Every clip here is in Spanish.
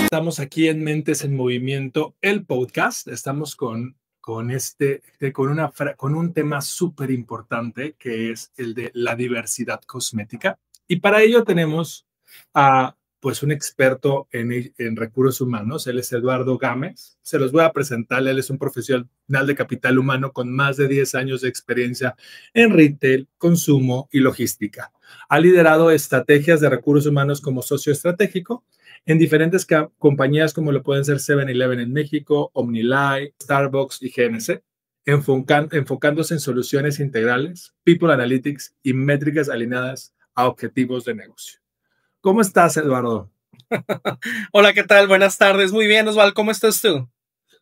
Estamos aquí en Mentes en Movimiento, el podcast. Estamos con un tema súper importante que es el de la diversidad cosmética. Y para ello tenemos a pues un experto en recursos humanos. Él es Eduardo Gámez. Se los voy a presentar. Él es un profesional de capital humano con más de 10 años de experiencia en retail, consumo y logística. Ha liderado estrategias de recursos humanos como socio estratégico en diferentes compañías como lo pueden ser 7-Eleven en México, OmniLife, Starbucks y GNC, enfocándose en soluciones integrales, People Analytics y métricas alineadas a objetivos de negocio. ¿Cómo estás, Eduardo? Hola, ¿qué tal? Buenas tardes. Muy bien, Osvaldo. ¿Cómo estás tú?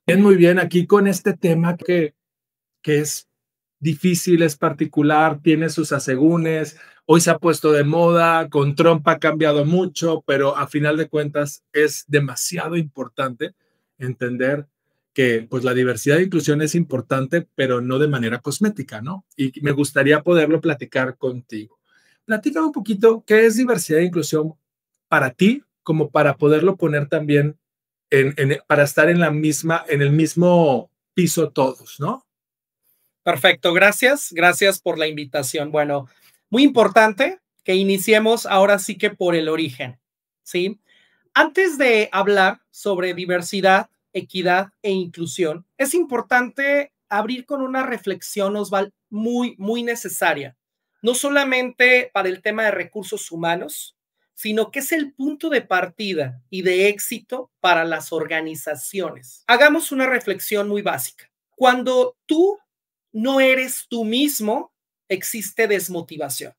Bien, muy bien. Aquí con este tema que es difícil, es particular, tiene sus asegúnes. Hoy se ha puesto de moda, con Trump ha cambiado mucho, pero a final de cuentas es demasiado importante entender que pues la diversidad e inclusión es importante, pero no de manera cosmética, ¿no? Y me gustaría poderlo platicar contigo. Platícame un poquito qué es diversidad e inclusión para ti, como para poderlo poner también para estar en el mismo piso todos, ¿no? Perfecto, gracias. Gracias por la invitación. Bueno, muy importante que iniciemos ahora sí que por el origen, ¿sí? Antes de hablar sobre diversidad, equidad e inclusión, es importante abrir con una reflexión, Osvaldo, muy necesaria. No solamente para el tema de recursos humanos, sino que es el punto de partida y de éxito para las organizaciones. Hagamos una reflexión muy básica. Cuando tú no eres tú mismo, existe desmotivación.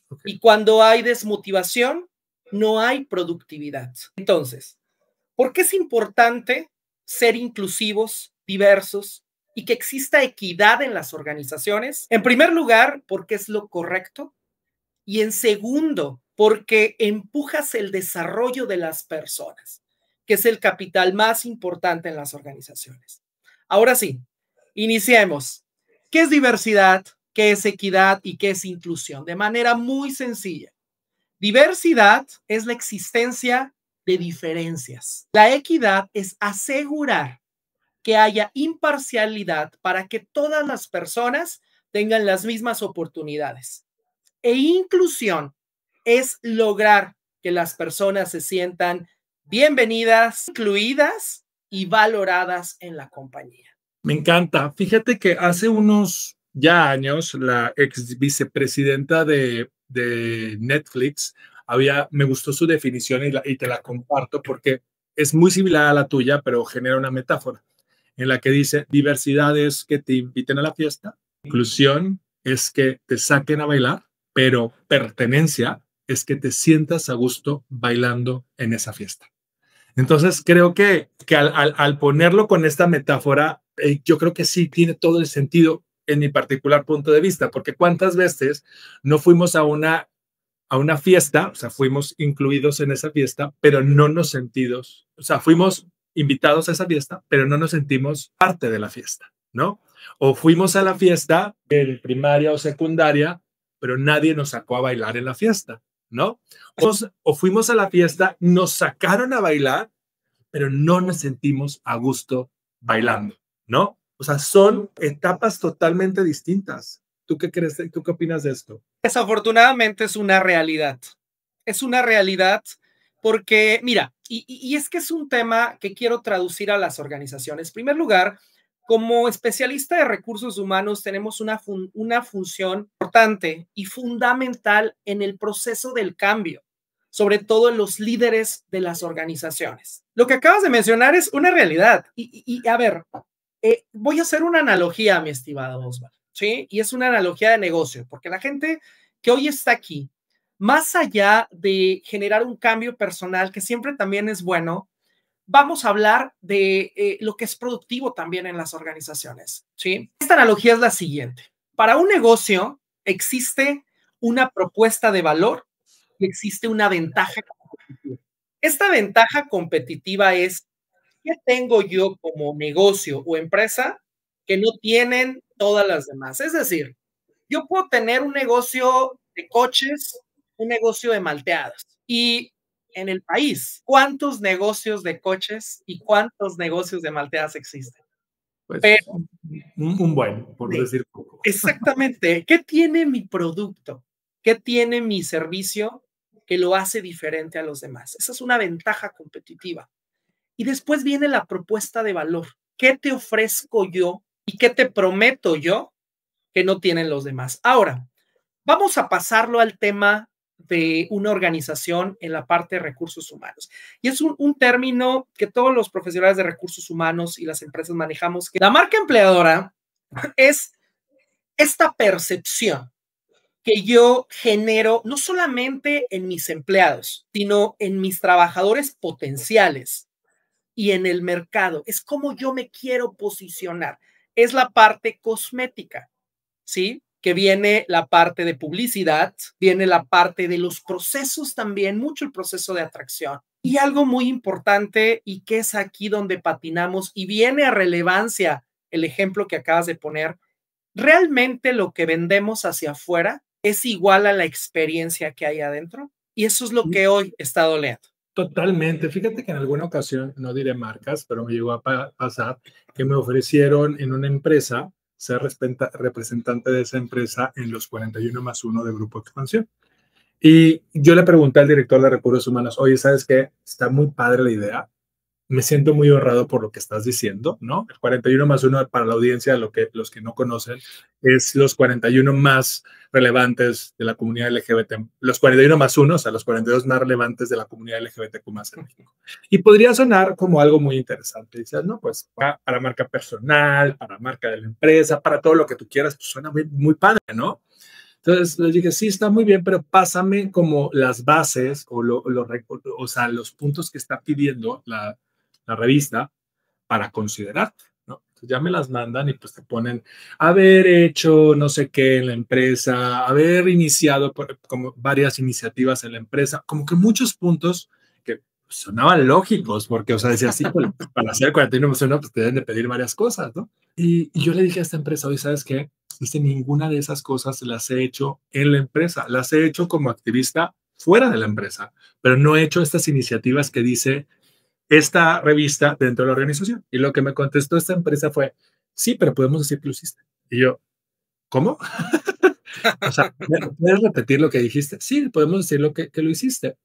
Okay. Y cuando hay desmotivación, no hay productividad. Entonces, ¿por qué es importante ser inclusivos, diversos y que exista equidad en las organizaciones? En primer lugar, porque es lo correcto. Y en segundo, porque empujas el desarrollo de las personas, que es el capital más importante en las organizaciones. Ahora sí, iniciemos. ¿Qué es diversidad? ¿Qué es equidad? ¿Y qué es inclusión? De manera muy sencilla. Diversidad es la existencia de diferencias. La equidad es asegurar que haya imparcialidad para que todas las personas tengan las mismas oportunidades. E inclusión es lograr que las personas se sientan bienvenidas, incluidas y valoradas en la compañía. Me encanta. Fíjate que hace unos ya años, la ex vicepresidenta de Netflix, me gustó su definición y te la comparto porque es muy similar a la tuya, pero genera una metáfora en la que dice, diversidad es que te inviten a la fiesta, inclusión es que te saquen a bailar, pero pertenencia es que te sientas a gusto bailando en esa fiesta. Entonces, creo que al ponerlo con esta metáfora, yo creo que sí tiene todo el sentido en mi particular punto de vista, porque cuántas veces no fuimos a una fiesta, o sea, fuimos incluidos en esa fiesta, pero no nos sentimos, o sea, fuimos invitados a esa fiesta, pero no nos sentimos parte de la fiesta, ¿no? O fuimos a la fiesta en primaria o secundaria, pero nadie nos sacó a bailar en la fiesta, ¿no? O fuimos a la fiesta, nos sacaron a bailar, pero no nos sentimos a gusto bailando, ¿no? O sea, son etapas totalmente distintas. ¿Tú qué crees? ¿Tú qué opinas de esto? Desafortunadamente es una realidad. Es una realidad porque, mira, y es que es un tema que quiero traducir a las organizaciones. En primer lugar, como especialista de recursos humanos, tenemos una función importante y fundamental en el proceso del cambio, sobre todo en los líderes de las organizaciones. Lo que acabas de mencionar es una realidad. Y a ver, voy a hacer una analogía, mi estimado Osvaldo, ¿sí? Y es una analogía de negocio, porque la gente que hoy está aquí, más allá de generar un cambio personal, que siempre también es bueno, vamos a hablar de lo que es productivo también en las organizaciones, ¿sí? Esta analogía es la siguiente. Para un negocio existe una propuesta de valor y existe una ventaja competitiva. Esta ventaja competitiva es, ¿qué tengo yo como negocio o empresa que no tienen todas las demás. Es decir, yo puedo tener un negocio de coches, un negocio de malteadas y en el país, ¿cuántos negocios de coches y cuántos negocios de malteadas existen? Pues Pero un buen, por de decir poco. exactamente, ¿qué tiene mi producto? ¿Qué tiene mi servicio que lo hace diferente a los demás? Esa es una ventaja competitiva. Y después viene la propuesta de valor. ¿Qué te ofrezco yo y qué te prometo yo que no tienen los demás? Ahora, vamos a pasarlo al tema de una organización en la parte de recursos humanos. Y es un término que todos los profesionales de recursos humanos y las empresas manejamos, que la marca empleadora es esta percepción que yo genero no solamente en mis empleados, sino en mis trabajadores potenciales y en el mercado. Es como yo me quiero posicionar. Es la parte cosmética, ¿sí? Que viene la parte de publicidad, viene la parte de los procesos también, mucho el proceso de atracción. Y algo muy importante y que es aquí donde patinamos y viene a relevancia el ejemplo que acabas de poner, realmente lo que vendemos hacia afuera es igual a la experiencia que hay adentro. Y eso es lo que hoy está doliendo. Totalmente. Fíjate que en alguna ocasión, no diré marcas, pero me llegó a pasar que me ofrecieron en una empresa ser representante de esa empresa en los 41 más uno de Grupo Expansión. Y yo le pregunté al director de recursos humanos, oye, ¿sabes qué? Está muy padre la idea, me siento muy honrado por lo que estás diciendo, ¿no? El 41 más uno para la audiencia, los que no conocen, es los 41 más relevantes de la comunidad LGBT, los 41 más uno, o sea, los 42 más relevantes de la comunidad LGBTQ más en México. Y podría sonar como algo muy interesante. Dices, no, pues para marca personal, para marca de la empresa, para todo lo que tú quieras, pues suena muy, muy padre, ¿no? Entonces les dije, sí, está muy bien, pero pásame como las bases o sea, los puntos que está pidiendo la revista para considerar, ¿no? Entonces ya me las mandan y pues te ponen haber hecho no sé qué en la empresa, haber iniciado como varias iniciativas en la empresa, como que muchos puntos que sonaban lógicos, porque, o sea, decía así, pues, para hacer 41 más 1, pues te deben de pedir varias cosas, ¿no? Y yo le dije a esta empresa, oye, ¿sabes qué? Dice, ninguna de esas cosas las he hecho en la empresa, las he hecho como activista fuera de la empresa, pero no he hecho estas iniciativas que dice esta revista dentro de la organización. Y lo que me contestó esta empresa fue, sí, pero podemos decir que lo hiciste. Y yo, ¿cómo? O sea, ¿puedes repetir lo que dijiste? Sí, podemos decir que lo hiciste.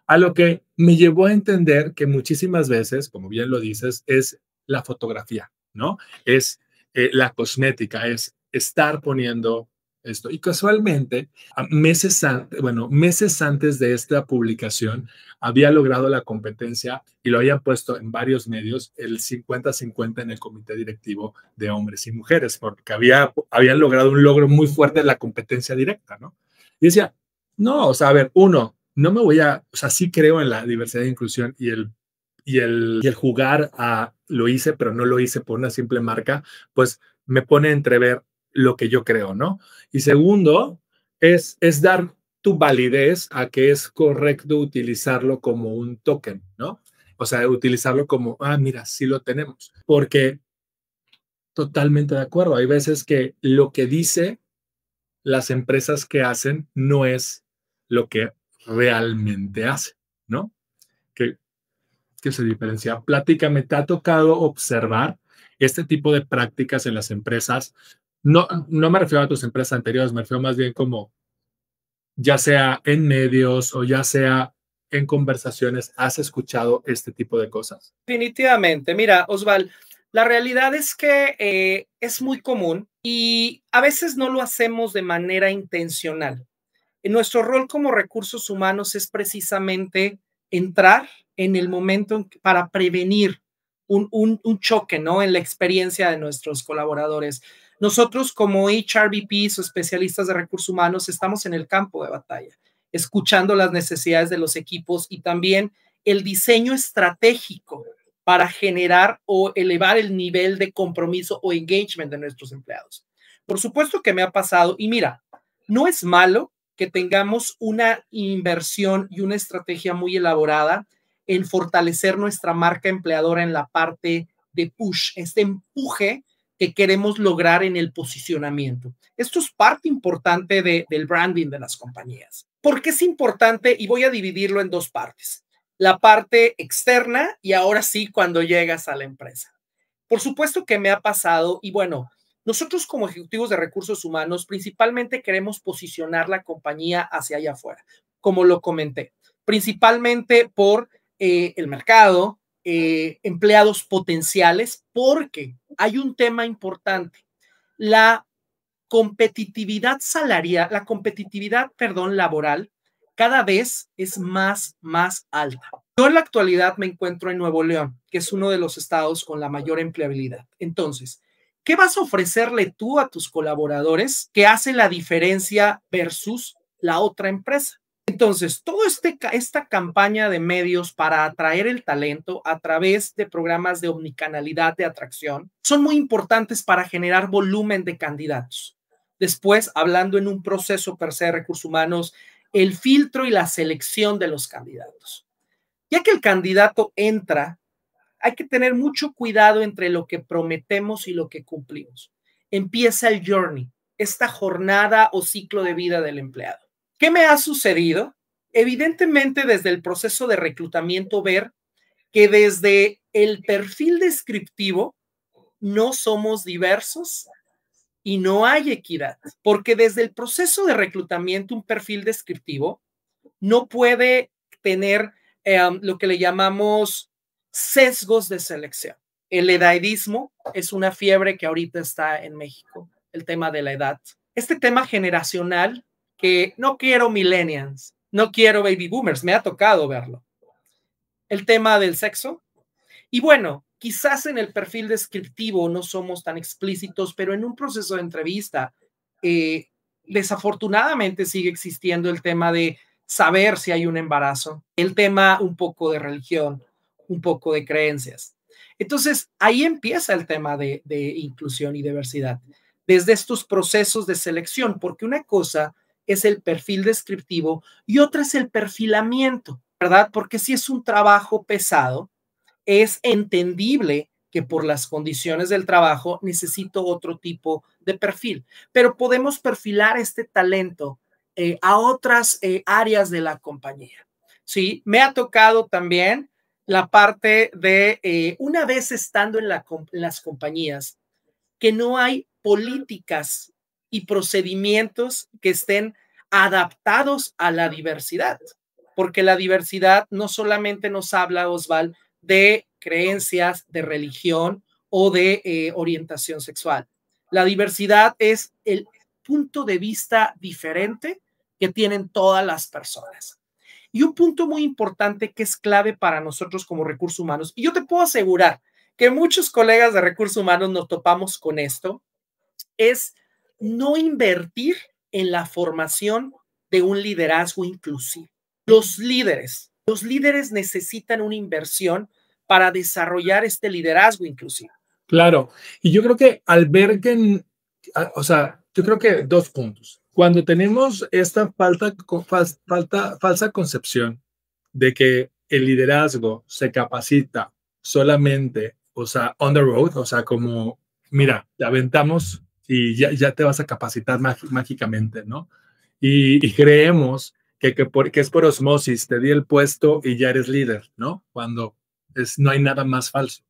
A lo que me llevó a entender que muchísimas veces, como bien lo dices, es la fotografía, ¿no? Es la cosmética, es estar poniendo esto. Y casualmente, meses antes de esta publicación, había logrado la competencia y lo habían puesto en varios medios, el 50-50 en el comité directivo de hombres y mujeres, porque habían logrado un logro muy fuerte en la competencia directa, ¿no? Y decía, no, o sea, a ver, uno, no me voy a, o sea, sí creo en la diversidad e inclusión y el jugar a lo hice, pero no lo hice por una simple marca, pues me pone a entrever lo que yo creo, ¿no? Y segundo, es dar tu validez a que es correcto utilizarlo como un token, ¿no? O sea, utilizarlo como, mira, sí lo tenemos. Porque totalmente de acuerdo. Hay veces que lo que dice las empresas que hacen no es lo que realmente hacen, ¿no? Que, que se diferencia. Platícame, ¿te ha tocado observar este tipo de prácticas en las empresas? No, no me refiero a tus empresas anteriores, me refiero más bien como ya sea en medios o ya sea en conversaciones, ¿has escuchado este tipo de cosas? Definitivamente. Mira, Osval, la realidad es que es muy común y a veces no lo hacemos de manera intencional. Nuestro rol como recursos humanos es precisamente entrar en el momento para prevenir un choque, ¿no? En la experiencia de nuestros colaboradores. Nosotros como HRBPs o especialistas de recursos humanos estamos en el campo de batalla, escuchando las necesidades de los equipos y también el diseño estratégico para generar o elevar el nivel de compromiso o engagement de nuestros empleados. Por supuesto que me ha pasado y mira, no es malo que tengamos una inversión y una estrategia muy elaborada en fortalecer nuestra marca empleadora en la parte de push, este empuje que queremos lograr en el posicionamiento. Esto es parte importante del branding de las compañías. ¿Por qué es importante? Y voy a dividirlo en dos partes. La parte externa y ahora sí cuando llegas a la empresa. Por supuesto que me ha pasado y bueno, nosotros como ejecutivos de recursos humanos principalmente queremos posicionar la compañía hacia allá afuera, como lo comenté, principalmente por el mercado, empleados potenciales, porque hay un tema importante, la competitividad salarial, la competitividad, perdón, laboral, cada vez es más alta. Yo en la actualidad me encuentro en Nuevo León, que es uno de los estados con la mayor empleabilidad. Entonces, ¿qué vas a ofrecerle tú a tus colaboradores que hace la diferencia versus la otra empresa? Entonces, toda esta campaña de medios para atraer el talento a través de programas de omnicanalidad de atracción son muy importantes para generar volumen de candidatos. Después, hablando en un proceso per se de recursos humanos, el filtro y la selección de los candidatos. Ya que el candidato entra, hay que tener mucho cuidado entre lo que prometemos y lo que cumplimos. Empieza el journey, esta jornada o ciclo de vida del empleado. ¿Qué me ha sucedido? Evidentemente, desde el proceso de reclutamiento, ver que desde el perfil descriptivo no somos diversos y no hay equidad, porque desde el proceso de reclutamiento un perfil descriptivo no puede tener lo que le llamamos sesgos de selección. El edadismo es una fiebre que ahorita está en México, el tema de la edad. Este tema generacional que no quiero millennials, no quiero baby boomers, me ha tocado verlo. El tema del sexo. Y bueno, quizás en el perfil descriptivo no somos tan explícitos, pero en un proceso de entrevista, desafortunadamente sigue existiendo el tema de saber si hay un embarazo, el tema un poco de religión, un poco de creencias. Entonces, ahí empieza el tema de inclusión y diversidad, desde estos procesos de selección, porque una cosa es el perfil descriptivo y otra es el perfilamiento, ¿verdad? Porque si es un trabajo pesado, es entendible que por las condiciones del trabajo necesito otro tipo de perfil, pero podemos perfilar este talento a otras áreas de la compañía. Sí, me ha tocado también la parte de una vez estando en las compañías, que no hay políticas y procedimientos que estén adaptados a la diversidad, porque la diversidad no solamente nos habla, Osval, de creencias, de religión o de orientación sexual. La diversidad es el punto de vista diferente que tienen todas las personas. Y un punto muy importante que es clave para nosotros como recursos humanos, y yo te puedo asegurar que muchos colegas de recursos humanos nos topamos con esto, es no invertir en la formación de un liderazgo inclusivo. Los líderes necesitan una inversión para desarrollar este liderazgo inclusivo. Claro, y yo creo que al ver que, o sea, yo creo que dos puntos. Cuando tenemos esta falsa concepción de que el liderazgo se capacita solamente, o sea, on the road, o sea, como, mira, te aventamos y ya te vas a capacitar mágicamente, ¿no? Y creemos que es por osmosis, te di el puesto y ya eres líder, ¿no? Cuando no hay nada más falso.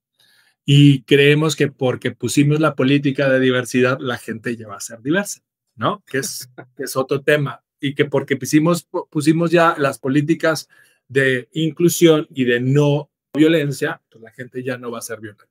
Y creemos que porque pusimos la política de diversidad, la gente ya va a ser diversa, ¿no? Que es otro tema. Y que porque pusimos ya las políticas de inclusión y de no violencia, pues la gente ya no va a ser violenta.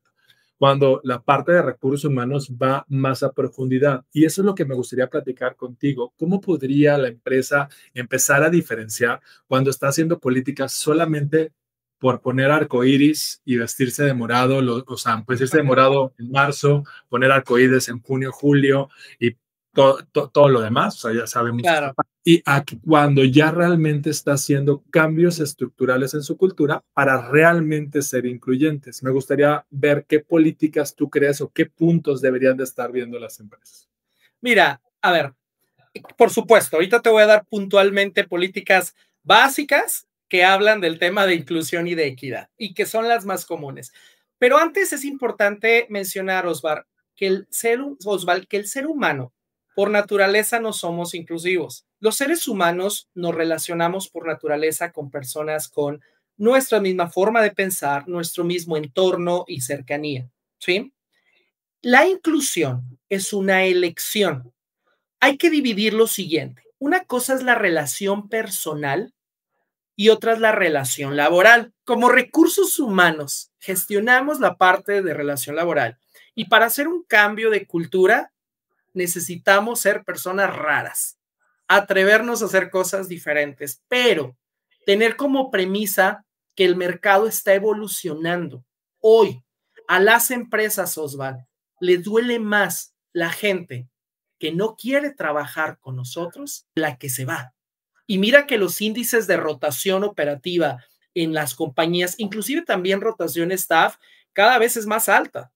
Cuando la parte de recursos humanos va más a profundidad. Y eso es lo que me gustaría platicar contigo. ¿Cómo podría la empresa empezar a diferenciar cuando está haciendo políticas solamente por poner arcoíris y vestirse de morado, o sea, vestirse de morado en marzo, poner arcoíris en junio, julio y todo lo demás, o sea, ya sabemos. Claro. Y cuando ya realmente está haciendo cambios estructurales en su cultura para realmente ser incluyentes. Me gustaría ver qué políticas tú crees o qué puntos deberían de estar viendo las empresas. Mira, a ver, por supuesto, ahorita te voy a dar puntualmente políticas básicas que hablan del tema de inclusión y de equidad y que son las más comunes. Pero antes es importante mencionar, Osvar, Osval, que el ser humano, por naturaleza, no somos inclusivos. Los seres humanos nos relacionamos por naturaleza con personas con nuestra misma forma de pensar, nuestro mismo entorno y cercanía, ¿sí? La inclusión es una elección. Hay que dividir lo siguiente. Una cosa es la relación personal y otra es la relación laboral. Como recursos humanos, gestionamos la parte de relación laboral y para hacer un cambio de cultura necesitamos ser personas raras, atrevernos a hacer cosas diferentes, pero tener como premisa que el mercado está evolucionando. Hoy, a las empresas, Osvaldo, les duele más la gente que no quiere trabajar con nosotros, la que se va. Y mira que los índices de rotación operativa en las compañías, inclusive también rotación staff, cada vez es más alta,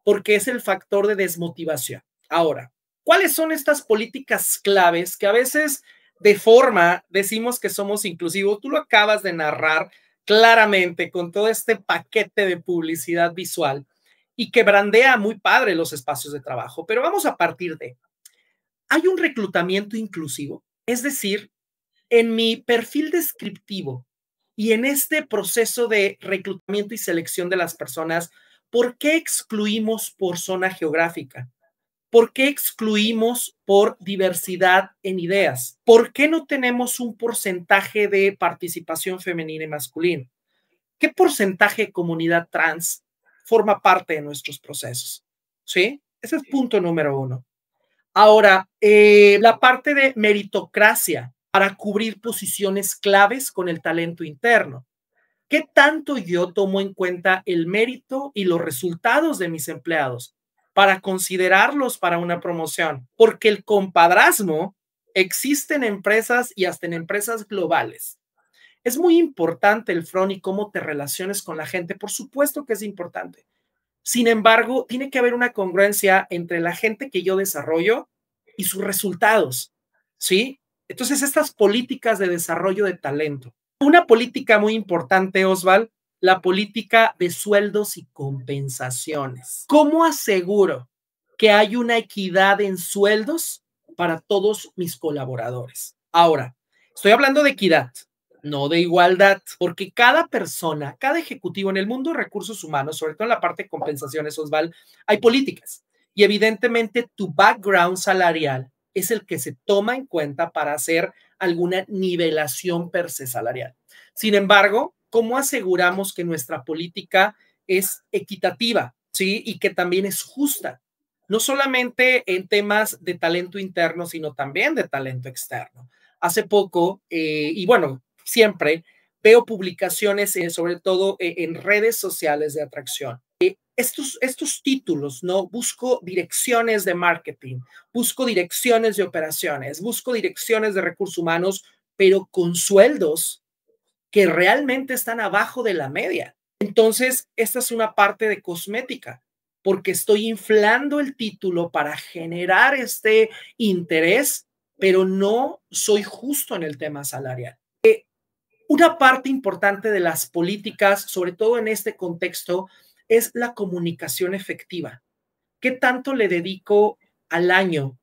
porque es el factor de desmotivación. Ahora, ¿cuáles son estas políticas claves que a veces de forma decimos que somos inclusivos? Tú lo acabas de narrar claramente con todo este paquete de publicidad visual y que brandea muy padre los espacios de trabajo, pero vamos a partir de, hay un reclutamiento inclusivo, es decir, en mi perfil descriptivo y en este proceso de reclutamiento y selección de las personas, ¿por qué excluimos por zona geográfica? ¿Por qué excluimos por diversidad en ideas? ¿Por qué no tenemos un porcentaje de participación femenina y masculina? ¿Qué porcentaje de comunidad trans forma parte de nuestros procesos? ¿Sí? Ese es punto número uno. Ahora, la parte de meritocracia para cubrir posiciones claves con el talento interno. ¿Qué tanto yo tomo en cuenta el mérito y los resultados de mis empleados para considerarlos para una promoción? Porque el compadrazgo existe en empresas y hasta en empresas globales. Es muy importante el front y cómo te relaciones con la gente. Por supuesto que es importante. Sin embargo, tiene que haber una congruencia entre la gente que yo desarrollo y sus resultados, ¿sí? Entonces, estas políticas de desarrollo de talento. Una política muy importante, Osval, la política de sueldos y compensaciones. ¿Cómo aseguro que hay una equidad en sueldos para todos mis colaboradores? Ahora, estoy hablando de equidad, no de igualdad, porque cada persona, cada ejecutivo en el mundo de recursos humanos, sobre todo en la parte de compensaciones, Osval, hay políticas y evidentemente tu background salarial es el que se toma en cuenta para hacer alguna nivelación per se salarial. Sin embargo, ¿cómo aseguramos que nuestra política es equitativa, sí, y que también es justa? No solamente en temas de talento interno, sino también de talento externo. Hace poco, y bueno, siempre veo publicaciones, sobre todo en redes sociales de atracción. Estos títulos, ¿no? Busco direcciones de marketing, busco direcciones de operaciones, busco direcciones de recursos humanos, pero con sueldos que realmente están abajo de la media. Entonces, esta es una parte de cosmética, porque estoy inflando el título para generar este interés, pero no soy justo en el tema salarial. Una parte importante de las políticas, sobre todo en este contexto, es la comunicación efectiva. ¿Qué tanto le dedico al año?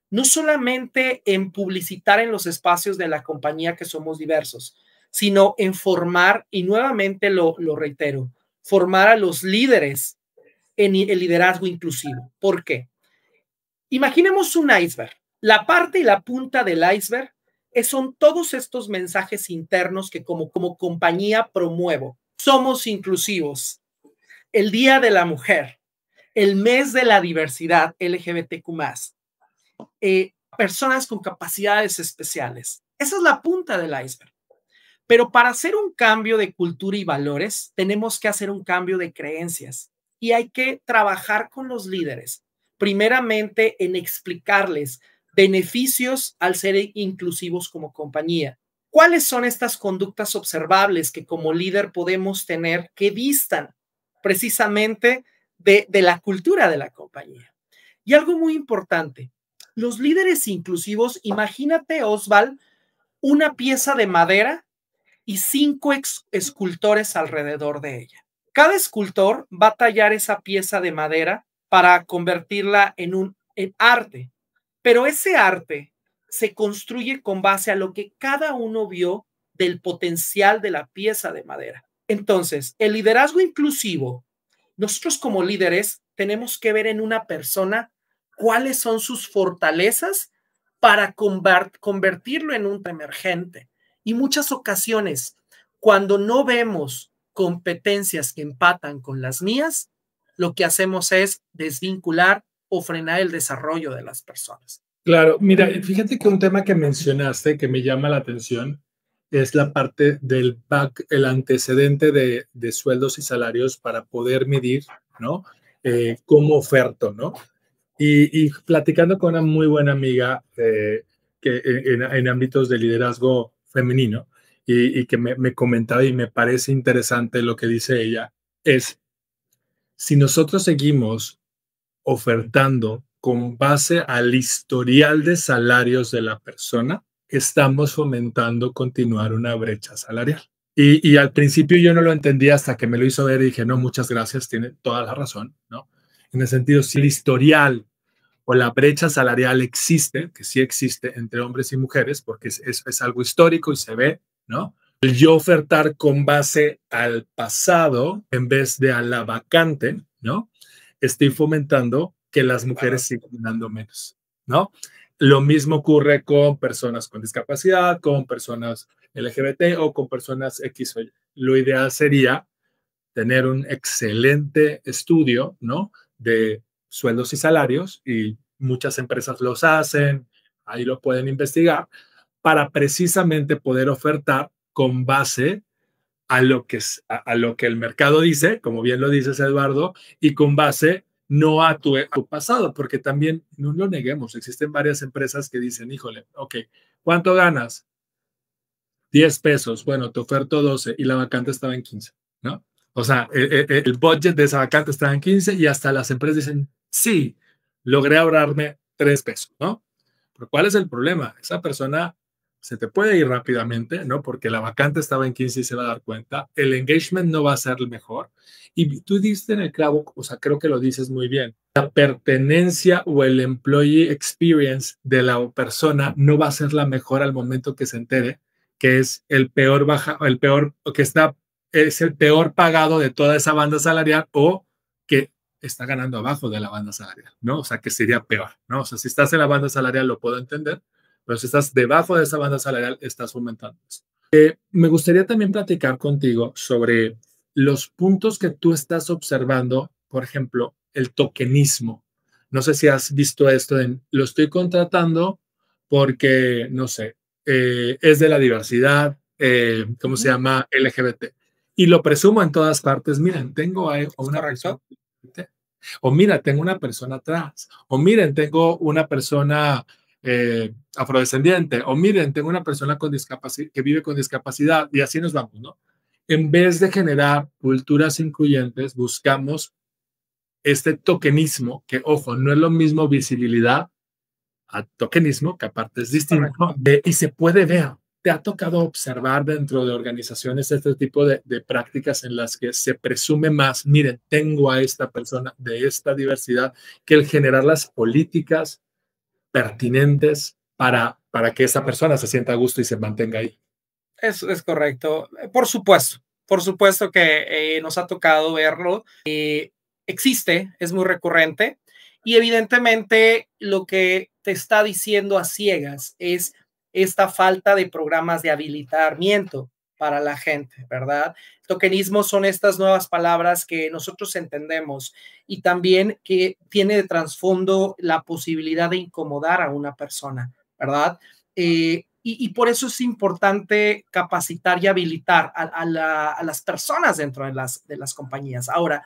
No solamente en publicitar en los espacios de la compañía que somos diversos, sino en formar, y nuevamente lo reitero, formar a los líderes en el liderazgo inclusivo. ¿Por qué? Imaginemos un iceberg. La parte y la punta del iceberg son todos estos mensajes internos que como compañía promuevo. Somos inclusivos. El Día de la Mujer, el mes de la diversidad LGBTQ+, personas con capacidades especiales. Esa es la punta del iceberg. Pero para hacer un cambio de cultura y valores, tenemos que hacer un cambio de creencias y hay que trabajar con los líderes, primeramente en explicarles beneficios al ser inclusivos como compañía. ¿Cuáles son estas conductas observables que como líder podemos tener que distan precisamente de la cultura de la compañía? Y algo muy importante, los líderes inclusivos, imagínate, Osval, una pieza de madera y 5 escultores alrededor de ella. Cada escultor va a tallar esa pieza de madera para convertirla en arte, pero ese arte se construye con base a lo que cada uno vio del potencial de la pieza de madera. Entonces, el liderazgo inclusivo, nosotros como líderes tenemos que ver en una persona cuáles son sus fortalezas para convertirlo en un emergente. Y muchas ocasiones, cuando no vemos competencias que empatan con las mías, lo que hacemos es desvincular o frenar el desarrollo de las personas. Claro, mira, fíjate que un tema que mencionaste que me llama la atención es la parte del el antecedente de sueldos y salarios para poder medir, ¿no? Cómo oferto, ¿no? Y platicando con una muy buena amiga que en ámbitos de liderazgo femenino y que me comentaba y me parece interesante lo que dice ella, es si nosotros seguimos ofertando con base al historial de salarios de la persona, estamos fomentando continuar una brecha salarial. Y al principio yo no lo entendía hasta que me lo hizo ver y dije, no, muchas gracias, tiene toda la razón, ¿no? En el sentido, si el historial o la brecha salarial existe, que sí existe entre hombres y mujeres, porque es algo histórico y se ve, ¿no? El yo ofertar con base al pasado en vez de a la vacante, ¿no? Estoy fomentando que las mujeres sigan ganando menos, ¿no? Lo mismo ocurre con personas con discapacidad, con personas LGBT o con personas X o Y. Lo ideal sería tener un excelente estudio, ¿no? De sueldos y salarios, y muchas empresas los hacen, ahí lo pueden investigar, para precisamente poder ofertar con base a lo que el mercado dice, como bien lo dices, Eduardo, y con base no a tu pasado, porque también no lo neguemos, existen varias empresas que dicen, híjole, ok, ¿cuánto ganas? 10 pesos, bueno, te oferto 12 y la vacante estaba en 15, ¿no? O sea, el budget de esa vacante estaba en 15 y hasta las empresas dicen, sí, logré ahorrarme 3 pesos, ¿no? Pero ¿cuál es el problema? Esa persona se te puede ir rápidamente, ¿no? Porque la vacante estaba en 15 y se va a dar cuenta. El engagement no va a ser el mejor. Y tú diste en el clavo, o sea, creo que lo dices muy bien. La pertenencia o el employee experience de la persona no va a ser la mejor al momento que se entere que es el peor que es el peor pagado de toda esa banda salarial o que está ganando abajo de la banda salarial, ¿no? O sea, que sería peor, ¿no? O sea, si estás en la banda salarial lo puedo entender, pero si estás debajo de esa banda salarial estás aumentando eso. Me gustaría también platicar contigo sobre los puntos que tú estás observando, por ejemplo, el tokenismo. No sé si has visto esto lo estoy contratando porque, no sé, es de la diversidad, ¿cómo se llama? LGBT. Y lo presumo en todas partes. Miren, tengo a una persona, o mira, tengo una persona trans, o miren, tengo una persona afrodescendiente, o miren, tengo una persona con discapacidad que vive con discapacidad, y así nos vamos, ¿no? En vez de generar culturas incluyentes, buscamos este tokenismo, que ojo, no es lo mismo visibilidad a tokenismo, que aparte es distinto, y se puede ver. ¿Te ha tocado observar dentro de organizaciones este tipo de prácticas en las que se presume más, miren, tengo a esta persona de esta diversidad, que el generar las políticas pertinentes para que esa persona se sienta a gusto y se mantenga ahí? Es correcto. Por supuesto que nos ha tocado verlo. Existe, es muy recurrente y evidentemente lo que te está diciendo a ciegas es esta falta de programas de habilitamiento para la gente, ¿verdad? Tokenismo son estas nuevas palabras que nosotros entendemos y también que tiene de trasfondo la posibilidad de incomodar a una persona, ¿verdad? Y por eso es importante capacitar y habilitar a las personas dentro de las compañías. Ahora,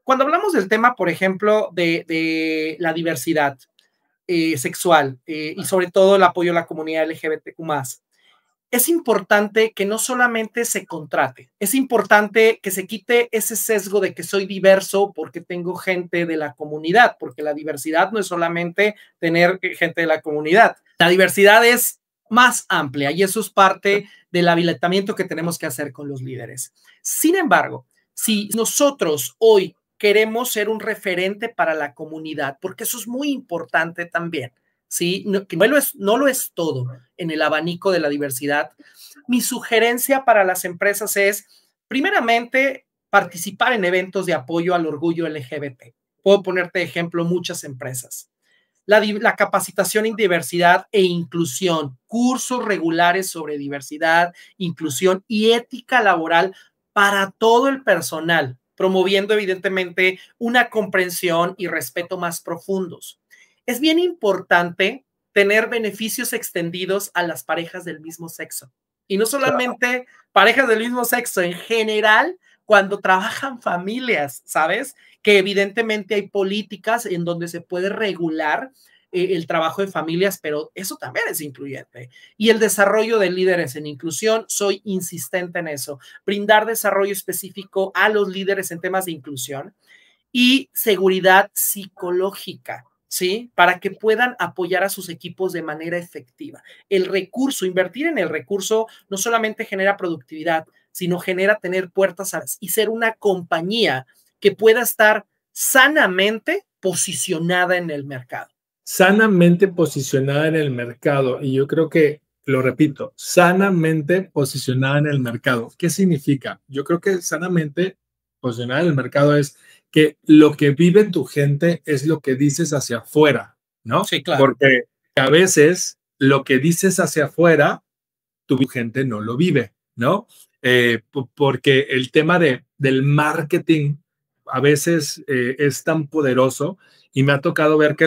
cuando hablamos del tema, por ejemplo, de la diversidad sexual y sobre todo el apoyo a la comunidad LGBTQ+, es importante que no solamente se contrate, es importante que se quite ese sesgo de que soy diverso porque tengo gente de la comunidad, porque la diversidad no es solamente tener gente de la comunidad, la diversidad es más amplia y eso es parte del habilitamiento que tenemos que hacer con los líderes. Sin embargo, Si nosotros hoy queremos ser un referente para la comunidad, porque eso es muy importante también, ¿sí? No, que no lo es todo en el abanico de la diversidad. Mi sugerencia para las empresas es, primeramente, participar en eventos de apoyo al orgullo LGBT. Puedo ponerte de ejemplo muchas empresas. La capacitación en diversidad e inclusión, cursos regulares sobre diversidad, inclusión y ética laboral para todo el personal, promoviendo evidentemente una comprensión y respeto más profundos. Es bien importante tener beneficios extendidos a las parejas del mismo sexo. Y no solamente parejas del mismo sexo, en general, cuando trabajan familias, ¿sabes? Que evidentemente hay políticas en donde se puede regular el trabajo de familias, pero eso también es incluyente. Y el desarrollo de líderes en inclusión, soy insistente en eso, brindar desarrollo específico a los líderes en temas de inclusión y seguridad psicológica, ¿sí? Para que puedan apoyar a sus equipos de manera efectiva. El recurso, invertir en el recurso no solamente genera productividad, sino genera tener puertas y ser una compañía que pueda estar sanamente posicionada en el mercado. Sanamente posicionada en el mercado. Y yo creo que, lo repito, sanamente posicionada en el mercado. ¿Qué significa? Yo creo que sanamente posicionada en el mercado es que lo que vive tu gente es lo que dices hacia afuera, ¿no? Sí, claro. Porque a veces lo que dices hacia afuera, tu gente no lo vive, ¿no? Porque el tema del marketing a veces es tan poderoso y me ha tocado ver que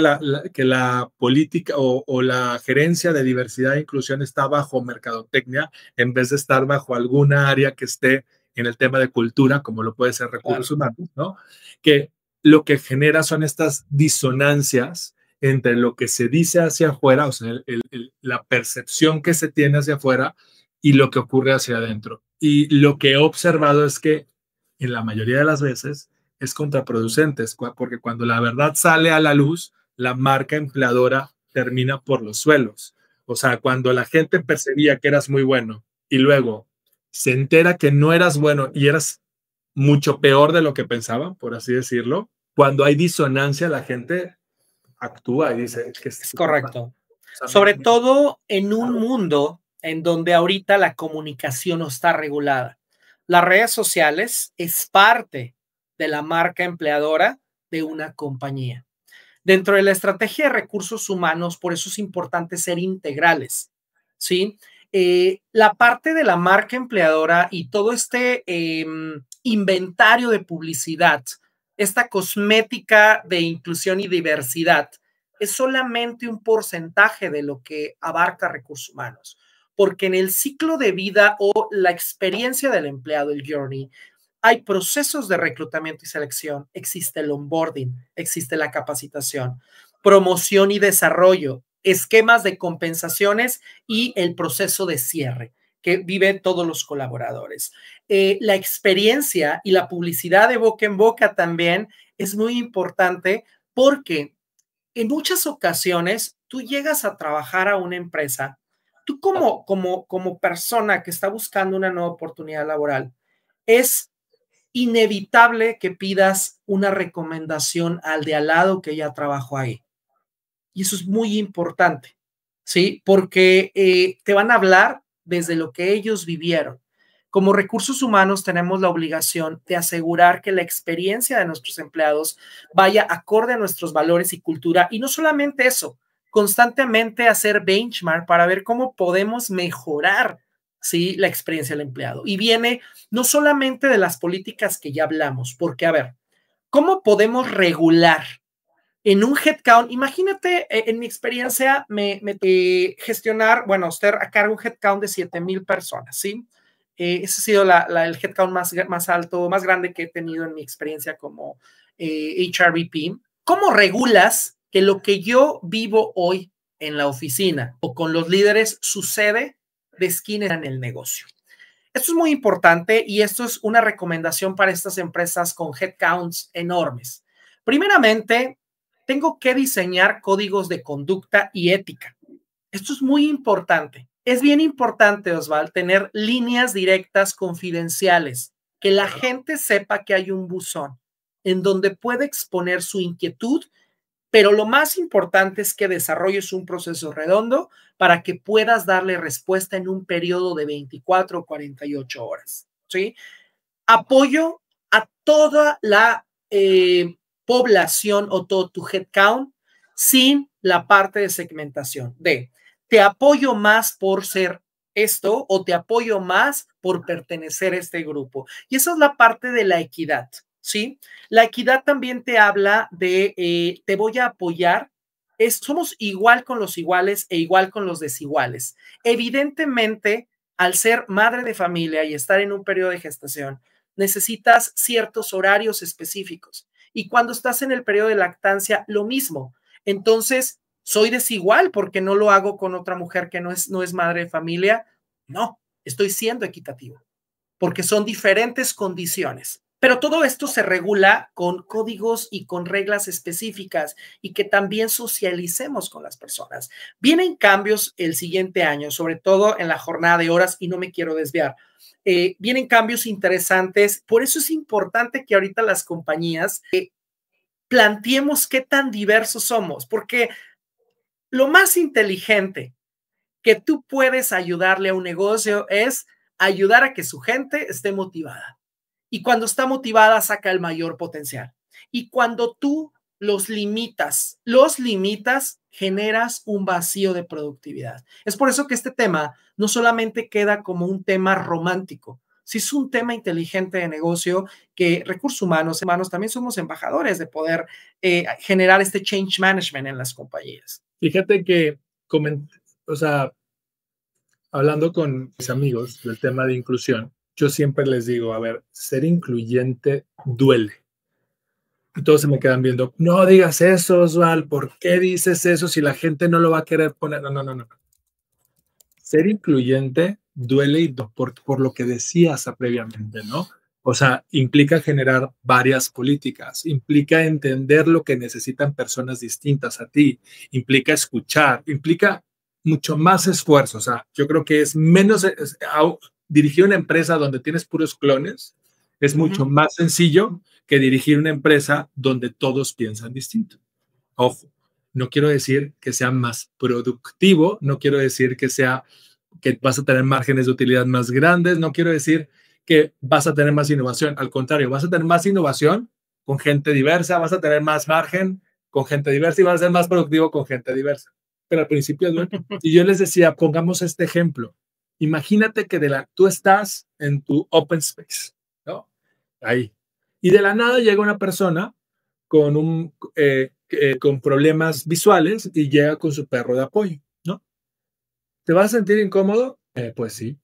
que la política o la gerencia de diversidad e inclusión está bajo mercadotecnia en vez de estar bajo alguna área que esté en el tema de cultura, como lo puede ser recursos humanos, ¿no? Que lo que genera son estas disonancias entre lo que se dice hacia afuera, o sea, la percepción que se tiene hacia afuera y lo que ocurre hacia adentro. Y lo que he observado es que en la mayoría de las veces es contraproducente, porque cuando la verdad sale a la luz, la marca empleadora termina por los suelos. O sea, cuando la gente percibía que eras muy bueno y luego se entera que no eras bueno y eras mucho peor de lo que pensaban, por así decirlo, cuando hay disonancia, la gente actúa y dice que es correcto. o sea, Sobre todo en un mundo en donde ahorita la comunicación no está regulada. Las redes sociales es parte de la marca empleadora de una compañía. Dentro de la estrategia de recursos humanos, por eso es importante ser integrales, ¿sí? La parte de la marca empleadora y todo este inventario de publicidad, esta cosmética de inclusión y diversidad, es solamente un porcentaje de lo que abarca recursos humanos, porque en el ciclo de vida o la experiencia del empleado, el journey, hay procesos de reclutamiento y selección, existe el onboarding, existe la capacitación, promoción y desarrollo, esquemas de compensaciones y el proceso de cierre que viven todos los colaboradores. La experiencia y la publicidad de boca en boca también es muy importante porque en muchas ocasiones tú llegas a trabajar a una empresa, tú como persona que está buscando una nueva oportunidad laboral, es inevitable que pidas una recomendación al de al lado que ya trabajó ahí. Y eso es muy importante, ¿sí? Porque te van a hablar desde lo que ellos vivieron. Como recursos humanos tenemos la obligación de asegurar que la experiencia de nuestros empleados vaya acorde a nuestros valores y cultura. Y no solamente eso, constantemente hacer benchmark para ver cómo podemos mejorar, ¿sí? La experiencia del empleado. Y viene no solamente de las políticas que ya hablamos, porque a ver, ¿cómo podemos regular en un headcount? Imagínate, en mi experiencia, gestionar, bueno, estar a cargo un headcount de 7,000 personas, ¿sí? Ese ha sido el headcount más alto, más grande que he tenido en mi experiencia como HRBP. ¿Cómo regulas que lo que yo vivo hoy en la oficina o con los líderes sucede de esquina en el negocio? Esto es muy importante y esto es una recomendación para estas empresas con headcounts enormes. Primeramente, tengo que diseñar códigos de conducta y ética. Esto es muy importante. Es bien importante, Osval, tener líneas directas confidenciales que la gente sepa que hay un buzón en donde puede exponer su inquietud, pero lo más importante es que desarrolles un proceso redondo para que puedas darle respuesta en un periodo de 24 o 48 horas, ¿sí? Apoyo a toda la población o todo tu headcount sin la parte de segmentación de te apoyo más por ser esto o te apoyo más por pertenecer a este grupo. Y esa es la parte de la equidad, ¿sí? La equidad también te habla de te voy a apoyar. Somos igual con los iguales e igual con los desiguales. Evidentemente, al ser madre de familia y estar en un periodo de gestación, necesitas ciertos horarios específicos. Y cuando estás en el periodo de lactancia, lo mismo. Entonces, ¿soy desigual porque no lo hago con otra mujer que no es madre de familia? No, estoy siendo equitativo porque son diferentes condiciones. Pero todo esto se regula con códigos y con reglas específicas y que también socialicemos con las personas. Vienen cambios el siguiente año, sobre todo en la jornada de horas, y no me quiero desviar. Vienen cambios interesantes. Por eso es importante que ahorita las compañías planteemos qué tan diversos somos, porque lo más inteligente que tú puedes ayudarle a un negocio es ayudar a que su gente esté motivada. Y cuando está motivada, saca el mayor potencial. Y cuando tú los limitas, generas un vacío de productividad. Es por eso que este tema no solamente queda como un tema romántico, si es un tema inteligente de negocio que recursos humanos también somos embajadores de poder generar este change management en las compañías. Fíjate que, o sea, hablando con mis amigos del tema de inclusión, yo siempre les digo, a ver, ser incluyente duele. Y todos se me quedan viendo, no digas eso, Osval, ¿por qué dices eso si la gente no lo va a querer poner? No. Ser incluyente duele y por lo que decías previamente, ¿no? O sea, implica generar varias políticas, implica entender lo que necesitan personas distintas a ti, implica escuchar, implica mucho más esfuerzo. O sea, yo creo que es menos dirigir una empresa donde tienes puros clones, es mucho más sencillo que dirigir una empresa donde todos piensan distinto. Ojo, no quiero decir que sea más productivo, no quiero decir que vas a tener márgenes de utilidad más grandes, no quiero decir que vas a tener más innovación, al contrario, vas a tener más innovación con gente diversa, vas a tener más margen con gente diversa y vas a ser más productivo con gente diversa. Pero al principio, y yo les decía, pongamos este ejemplo. Imagínate que tú estás en tu open space, ¿no? Ahí. Y de la nada llega una persona con con problemas visuales y llega con su perro de apoyo, ¿no? ¿Te vas a sentir incómodo? Pues sí.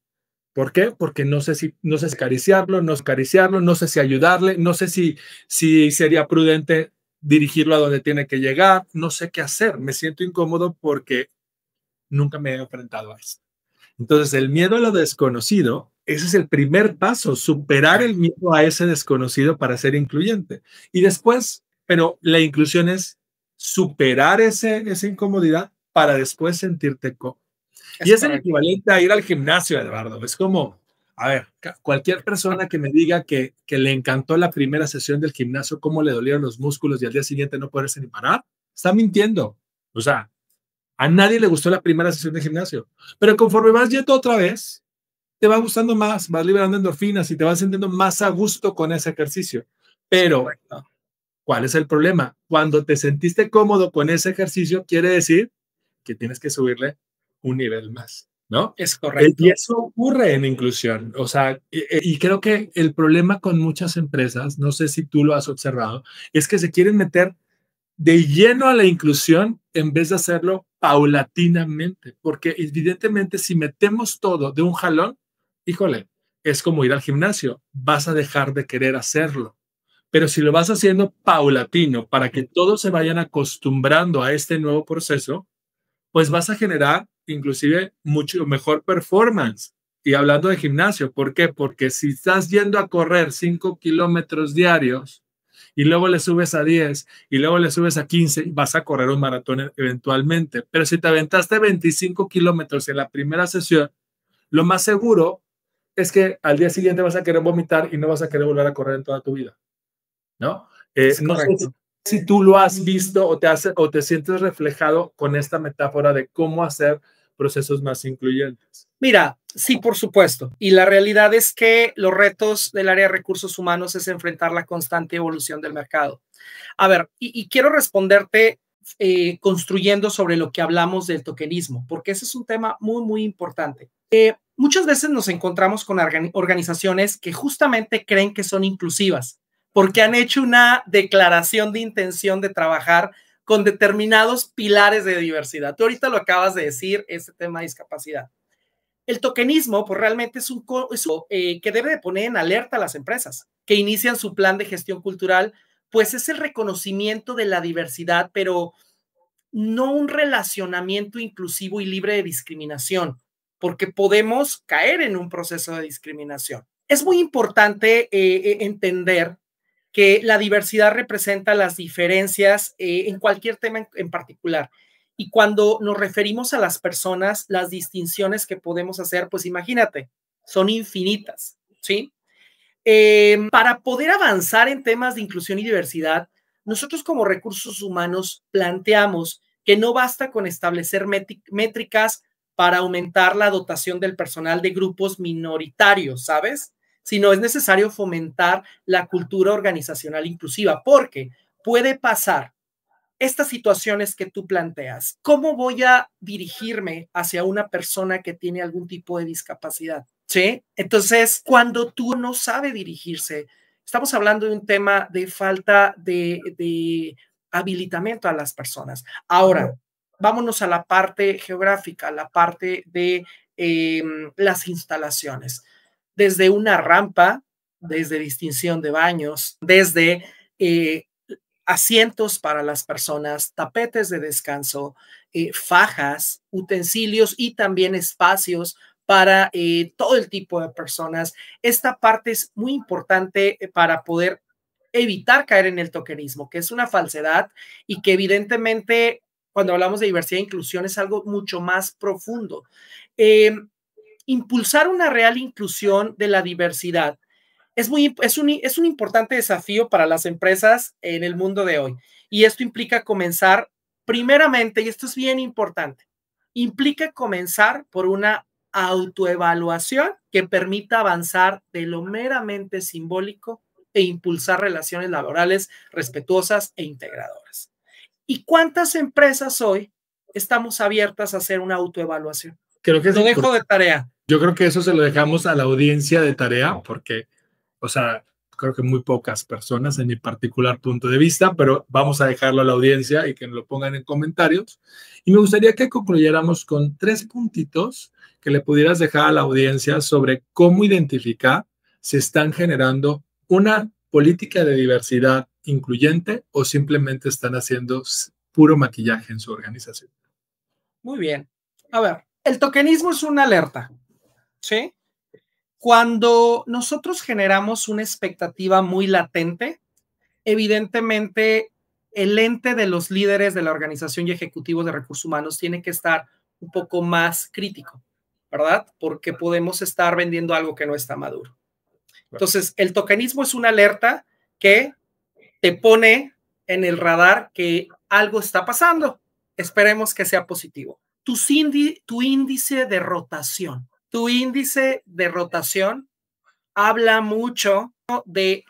¿Por qué? Porque no sé si acariciarlo, no sé si ayudarle, no sé si sería prudente dirigirlo a donde tiene que llegar, no sé qué hacer. Me siento incómodo porque nunca me he enfrentado a eso. Entonces, el miedo a lo desconocido, ese es el primer paso, superar el miedo a ese desconocido para ser incluyente. Y después, pero la inclusión es superar esa incomodidad para después sentirte cómodo. Y es el equivalente a ir al gimnasio, Eduardo. Es como, a ver, cualquier persona que me diga que le encantó la primera sesión del gimnasio, cómo le dolieron los músculos y al día siguiente no poderse ni parar, está mintiendo. O sea, a nadie le gustó la primera sesión de gimnasio, pero conforme vas yendo otra vez, te va gustando más, vas liberando endorfinas y te vas sintiendo más a gusto con ese ejercicio. Pero, ¿cuál es el problema? Cuando te sentiste cómodo con ese ejercicio, quiere decir que tienes que subirle un nivel más, ¿no? Es correcto. Y eso ocurre en inclusión. O sea, y creo que el problema con muchas empresas, no sé si tú lo has observado, es que se quieren meter de lleno a la inclusión en vez de hacerlo paulatinamente, porque evidentemente si metemos todo de un jalón, híjole, es como ir al gimnasio, vas a dejar de querer hacerlo. Pero si lo vas haciendo paulatino para que todos se vayan acostumbrando a este nuevo proceso, pues vas a generar inclusive mucho mejor performance. Y hablando de gimnasio, ¿por qué? Porque si estás yendo a correr 5 kilómetros diarios y luego le subes a 10 y luego le subes a 15, vas a correr un maratón eventualmente. Pero si te aventaste 25 kilómetros en la primera sesión, lo más seguro es que al día siguiente vas a querer vomitar y no vas a querer volver a correr en toda tu vida, ¿no? Es No sé correcto. si tú lo has visto o te sientes reflejado con esta metáfora de cómo hacer procesos más incluyentes. Mira, sí, por supuesto. Y la realidad es que los retos del área de recursos humanos es enfrentar la constante evolución del mercado. A ver, y quiero responderte construyendo sobre lo que hablamos del tokenismo, porque ese es un tema muy, muy importante. Muchas veces nos encontramos con organizaciones que justamente creen que son inclusivas, porque han hecho una declaración de intención de trabajar con determinados pilares de diversidad. Tú ahorita lo acabas de decir, este tema de discapacidad. El tokenismo, pues realmente que debe de poner en alerta a las empresas que inician su plan de gestión cultural, pues es el reconocimiento de la diversidad, pero no un relacionamiento inclusivo y libre de discriminación, porque podemos caer en un proceso de discriminación. Es muy importante entender que la diversidad representa las diferencias en cualquier tema en particular. Y cuando nos referimos a las personas, las distinciones que podemos hacer, pues imagínate, son infinitas, ¿sí? Para poder avanzar en temas de inclusión y diversidad, nosotros como recursos humanos planteamos que no basta con establecer métricas para aumentar la dotación del personal de grupos minoritarios, ¿sabes? Sino es necesario fomentar la cultura organizacional inclusiva, porque puede pasar estas situaciones que tú planteas. ¿Cómo voy a dirigirme hacia una persona que tiene algún tipo de discapacidad? ¿Sí? Entonces, cuando tú no sabes dirigirse, estamos hablando de un tema de falta de habilitamiento a las personas. Ahora, vámonos a la parte geográfica, la parte de las instalaciones. Desde una rampa, desde distinción de baños, desde asientos para las personas, tapetes de descanso, fajas, utensilios y también espacios para todo el tipo de personas. Esta parte es muy importante para poder evitar caer en el tokenismo, que es una falsedad y que evidentemente cuando hablamos de diversidad e inclusión es algo mucho más profundo. Eh, Impulsar una real inclusión de la diversidad es un importante desafío para las empresas en el mundo de hoy. Y esto implica comenzar, primeramente, y esto es bien importante, implica comenzar por una autoevaluación que permita avanzar de lo meramente simbólico e impulsar relaciones laborales respetuosas e integradoras. ¿Y cuántas empresas hoy estamos abiertas a hacer una autoevaluación? Creo que Lo sí. dejo de tarea. Yo creo que eso se lo dejamos a la audiencia de tarea, porque, o sea, creo que muy pocas personas en mi particular punto de vista, pero vamos a dejarlo a la audiencia y que nos lo pongan en comentarios. Y me gustaría que concluyéramos con 3 puntitos que le pudieras dejar a la audiencia sobre cómo identificar si están generando una política de diversidad incluyente o simplemente están haciendo puro maquillaje en su organización. Muy bien. A ver, el tokenismo es una alerta, ¿sí? Cuando nosotros generamos una expectativa muy latente, evidentemente el ente de los líderes de la organización y ejecutivos de recursos humanos tiene que estar un poco más crítico, ¿verdad? Porque podemos estar vendiendo algo que no está maduro. Entonces, el tokenismo es una alerta que te pone en el radar que algo está pasando. Esperemos que sea positivo. Tu índice de rotación. Tu índice de rotación habla mucho de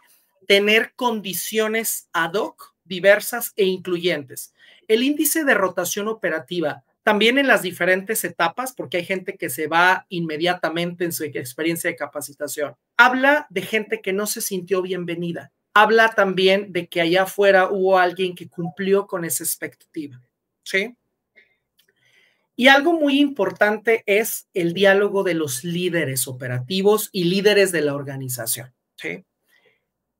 tener condiciones ad hoc, diversas e incluyentes. El índice de rotación operativa, también en las diferentes etapas, porque hay gente que se va inmediatamente en su experiencia de capacitación, habla de gente que no se sintió bienvenida. Habla también de que allá afuera hubo alguien que cumplió con esa expectativa, ¿sí? Y algo muy importante es el diálogo de los líderes operativos y líderes de la organización, ¿sí?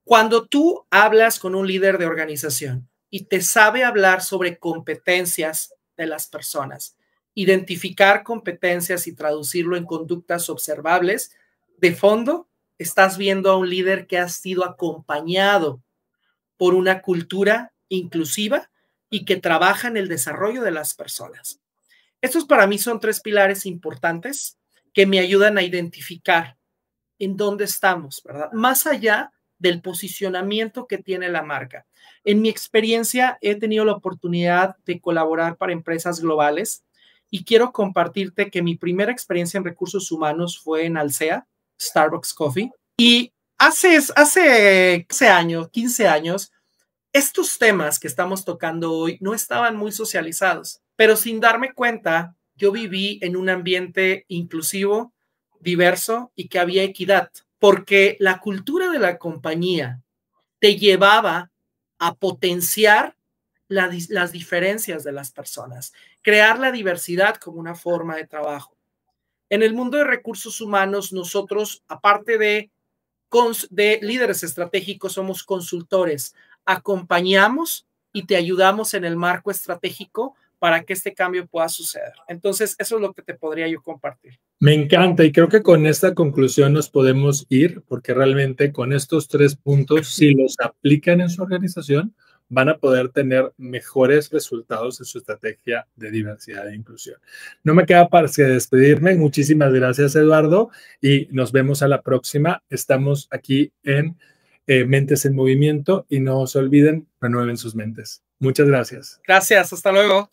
Cuando tú hablas con un líder de organización y te sabe hablar sobre competencias de las personas, identificar competencias y traducirlo en conductas observables, de fondo estás viendo a un líder que ha sido acompañado por una cultura inclusiva y que trabaja en el desarrollo de las personas. Estos para mí son 3 pilares importantes que me ayudan a identificar en dónde estamos, ¿verdad? Más allá del posicionamiento que tiene la marca. En mi experiencia, he tenido la oportunidad de colaborar para empresas globales y quiero compartirte que mi primera experiencia en recursos humanos fue en Alsea, Starbucks Coffee, y hace años, 15 años, estos temas que estamos tocando hoy no estaban muy socializados, pero sin darme cuenta, yo viví en un ambiente inclusivo, diverso y que había equidad, porque la cultura de la compañía te llevaba a potenciar las diferencias de las personas, crear la diversidad como una forma de trabajo. En el mundo de recursos humanos, nosotros, aparte de líderes estratégicos, somos consultores, acompañamos y te ayudamos en el marco estratégico para que este cambio pueda suceder. Entonces, eso es lo que te podría yo compartir. Me encanta y creo que con esta conclusión nos podemos ir porque realmente con estos 3 puntos, si los aplican en su organización, van a poder tener mejores resultados en su estrategia de diversidad e inclusión. No me queda más que despedirme. Muchísimas gracias, Eduardo, y nos vemos a la próxima. Estamos aquí en Mentes en Movimiento y no se olviden, renueven sus mentes. Muchas gracias. Gracias, hasta luego.